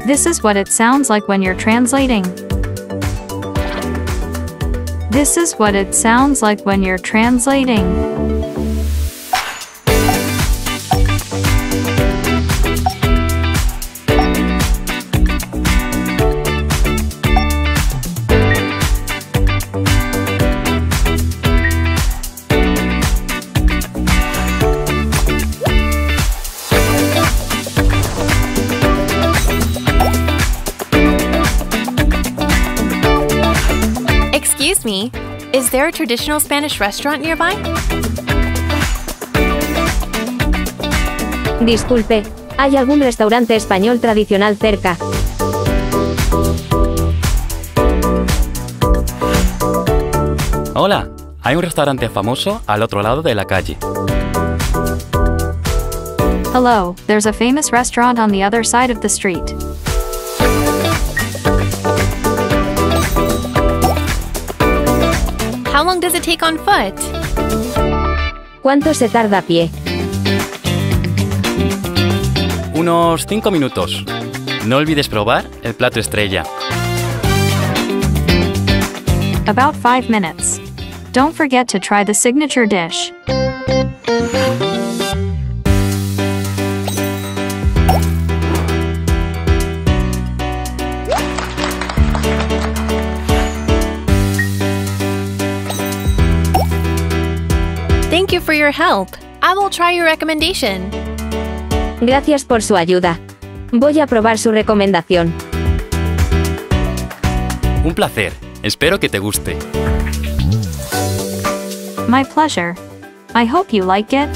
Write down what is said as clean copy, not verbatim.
This is what it sounds like when you're translating. This is what it sounds like when you're translating. Excuse me, is there a traditional Spanish restaurant nearby? Disculpe, ¿hay algún restaurante español tradicional cerca? Hola, hay un restaurante famoso al otro lado de la calle. Hello, there's a famous restaurant on the other side of the street. How long does it take on foot? ¿Cuánto se tarda a pie? Unos 5 minutos. No olvides probar el plato estrella. About 5 minutes. Don't forget to try the signature dish. Thank you for your help. I will try your recommendation. Gracias por su ayuda. Voy a probar su recomendación. Un placer. Espero que te guste. My pleasure. I hope you like it.